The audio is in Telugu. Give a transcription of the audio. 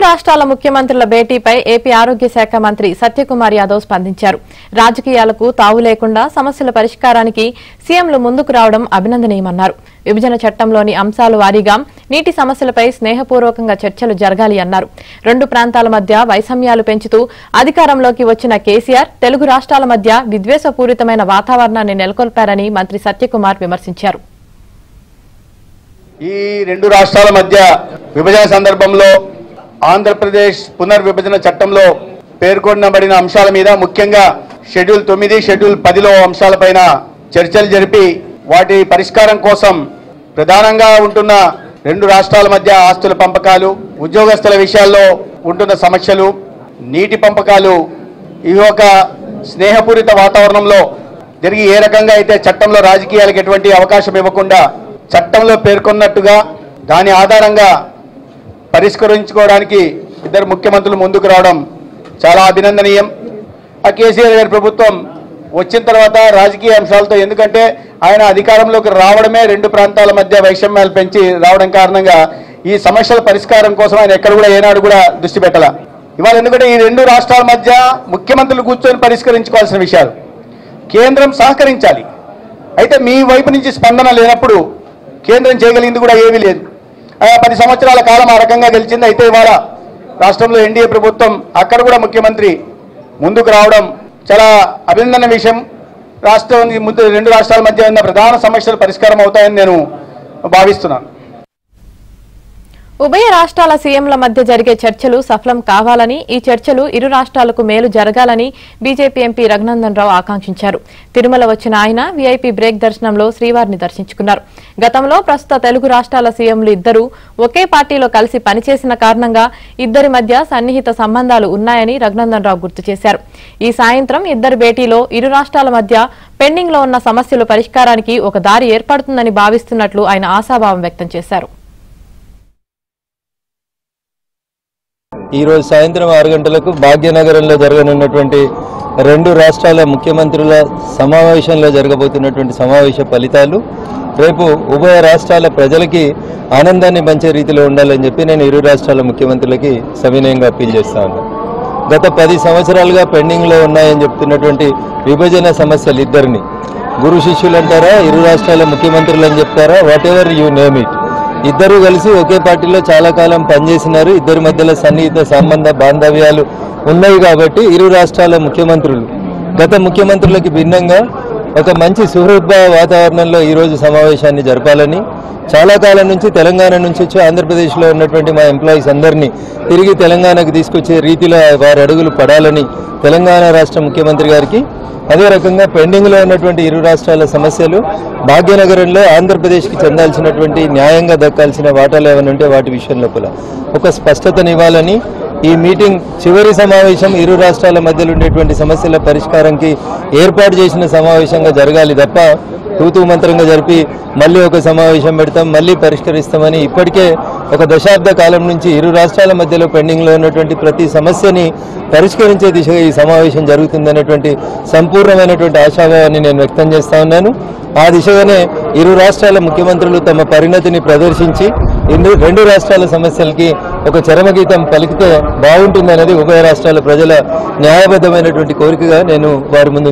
రాష్ట్రాల ముఖ్యమంత్రుల భేటీపై ఏపీ ఆరోగ్య శాఖ మంత్రి సత్యకుమార్ యాదవ్ స్పందించారు. రాజకీయాలకు తావు లేకుండా సమస్యల పరిష్కారానికి సీఎంలు ముందుకు రావడం అభినందనీయమన్నారు. విభజన చట్టంలోని అంశాల వారీగా నీటి సమస్యలపై స్నేహపూర్వకంగా చర్చలు జరగాలి అన్నారు. రెండు ప్రాంతాల మధ్య వైషమ్యాలు పెంచుతూ అధికారంలోకి వచ్చిన కేసీఆర్ తెలుగు రాష్ట్రాల మధ్య విద్వేషపూరితమైన వాతావరణాన్ని నెలకొల్పారని మంత్రి సత్యకుమార్ విమర్శించారు. ఈ రెండు రాష్ట్రాల మధ్య విభజన సందర్భంలో ఆంధ్రప్రదేశ్ పునర్విభజన చట్టంలో పేర్కొనబడిన అంశాల మీద ముఖ్యంగా షెడ్యూల్ 9, షెడ్యూల్ 10లో అంశాలపైన చర్చలు జరిపి వాటి పరిష్కారం కోసం ప్రధానంగా ఉంటున్న రెండు రాష్ట్రాల మధ్య ఆస్తుల పంపకాలు, ఉద్యోగస్తుల విషయాల్లో ఉంటున్న సమస్యలు, నీటి పంపకాలు ఇవి ఒక స్నేహపూరిత వాతావరణంలో జరిగి ఏ రకంగా అయితే చట్టంలో రాజకీయాలకు ఎటువంటి అవకాశం ఇవ్వకుండా చట్టంలో పేర్కొన్నట్టుగా దాని ఆధారంగా పరిష్కరించుకోవడానికి ఇద్దరు ముఖ్యమంత్రులు ముందుకు రావడం చాలా అభినందనీయం. ఆ కేసీఆర్ గారి ప్రభుత్వం వచ్చిన తర్వాత రాజకీయ అంశాలతో, ఎందుకంటే ఆయన అధికారంలోకి రావడమే రెండు ప్రాంతాల మధ్య వైషమ్యాలు పెంచి రావడం కారణంగా ఈ సమస్యల పరిష్కారం కోసం ఆయన ఎక్కడ కూడా ఏనాడు కూడా దృష్టి పెట్టాల. ఇవాళ ఎందుకంటే ఈ రెండు రాష్ట్రాల మధ్య ముఖ్యమంత్రులు కూర్చొని పరిష్కరించుకోవాల్సిన విషయాలు కేంద్రం సహకరించాలి. అయితే మీ వైపు నుంచి స్పందన లేనప్పుడు కేంద్రం చేయగలిగింది కూడా ఏమీ లేదు. 10 సంవత్సరాల కాలం ఆ రకంగా గెలిచింది. అయితే ఇవాళ రాష్ట్రంలో ఎన్డీఏ ప్రభుత్వం అక్కడ కూడా ముఖ్యమంత్రి ముందుకు రావడం చాలా అభినందన విషయం. రెండు రాష్ట్రాల మధ్య ఉన్న ప్రధాన సమస్యలు పరిష్కారం అవుతాయని నేను భావిస్తున్నాను. ఉభయ రాష్ట్రాల సీఎంల మధ్య జరిగే చర్చలు సఫలం కావాలని, ఈ చర్చలు ఇరు రాష్ట్రాలకు మేలు జరగాలని బీజేపీ ఎంపీ రఘునందన్ రావు ఆకాంక్షించారు. తిరుమల వచ్చిన ఆయన వీఐపీ బ్రేక్ దర్శనంలో శ్రీవారిని దర్శించుకున్నారు. గతంలో ప్రస్తుత తెలుగు రాష్ట్రాల సీఎంలు ఇద్దరూ ఒకే పార్టీలో కలిసి పనిచేసిన కారణంగా ఇద్దరి మధ్య సన్నిహిత సంబంధాలు ఉన్నాయని రఘునందన్ రావు గుర్తు చేశారు. ఈ సాయంత్రం ఇద్దరి భేటీలో ఇరు రాష్ట్రాల మధ్య పెండింగ్ లో ఉన్న సమస్యల పరిష్కారానికి ఒక దారి ఏర్పడుతుందని భావిస్తున్నట్లు ఆయన ఆశాభావం వ్యక్తం చేశారు. ఈ రోజు సాయంత్రం 6 గంటలకు భాగ్యనగరంలో జరగనున్నటువంటి రెండు రాష్ట్రాల ముఖ్యమంత్రుల సమావేశంలో జరగబోతున్నటువంటి సమావేశ ఫలితాలు రేపు ఉభయ రాష్ట్రాల ప్రజలకి ఆనందాన్ని పంచే రీతిలో ఉండాలని చెప్పి నేను ఇరు రాష్ట్రాల ముఖ్యమంత్రులకి సవినయంగా అప్పీల్ చేస్తా ఉన్నాను. గత 10 సంవత్సరాలుగా పెండింగ్లో ఉన్నాయని చెప్తున్నటువంటి విభజన సమస్యలు ఇద్దరిని గురు శిష్యులు అంటారా, ఇరు రాష్ట్రాల ముఖ్యమంత్రులు అని చెప్తారా, what ever you name it, ఇద్దరు కలిసి ఒకే పార్టీలో చాలా కాలం పనిచేసినారు. ఇద్దరి మధ్యలో సన్నిహిత సంబంధ బాంధవ్యాలు ఉన్నాయి కాబట్టి ఇరు రాష్ట్రాల ముఖ్యమంత్రులు గత ముఖ్యమంత్రులకి భిన్నంగా ఒక మంచి సుహృద్భావ వాతావరణంలో ఈరోజు సమావేశాన్ని జరపాలని, చాలా కాలం నుంచి తెలంగాణ నుంచి వచ్చి ఆంధ్రప్రదేశ్లో ఉన్నటువంటి మా ఎంప్లాయీస్ అందరినీ తిరిగి తెలంగాణకు తీసుకొచ్చే రీతిలో వారి అడుగులు పడాలని తెలంగాణ రాష్ట్ర ముఖ్యమంత్రి గారికి, అదే రకంగా పెండింగ్లో ఉన్నటువంటి ఇరు రాష్ట్రాల సమస్యలు భాగ్యనగరంలో ఆంధ్రప్రదేశ్కి చెందాల్సినటువంటి న్యాయంగా దక్కాల్సిన వాటాలు ఏమైనా ఉంటే వాటి విషయంలో కూడా ఒక స్పష్టతనివ్వాలని, ఈ మీటింగ్ చివరి సమావేశం ఇరు రాష్ట్రాల మధ్యలో ఉండేటువంటి సమస్యల పరిష్కారానికి ఏర్పాటు చేసిన సమావేశంగా జరగాలి తప్ప తూతూ మంత్రంగా జరిపి మళ్ళీ ఒక సమావేశం పెడతాం, మళ్ళీ పరిష్కరిస్తామని ఇప్పటికే ఒక దశాబ్ద కాలం నుంచి ఇరు రాష్ట్రాల మధ్యలో పెండింగ్లో ఉన్నటువంటి ప్రతి సమస్యని పరిష్కరించే దిశగా ఈ సమావేశం జరుగుతుందనేటువంటి సంపూర్ణమైనటువంటి ఆశాభావాన్ని నేను వ్యక్తం చేస్తా ఉన్నాను. ఆ దిశగానే ఇరు రాష్ట్రాల ముఖ్యమంత్రులు తమ పరిణతిని ప్రదర్శించి రెండు రాష్ట్రాల సమస్యలకి ఒక చరమగీతం పలికితే బాగుంటుందనేది ఉభయ రాష్ట్రాల ప్రజల న్యాయబద్ధమైనటువంటి కోరికగా నేను వారి ముందు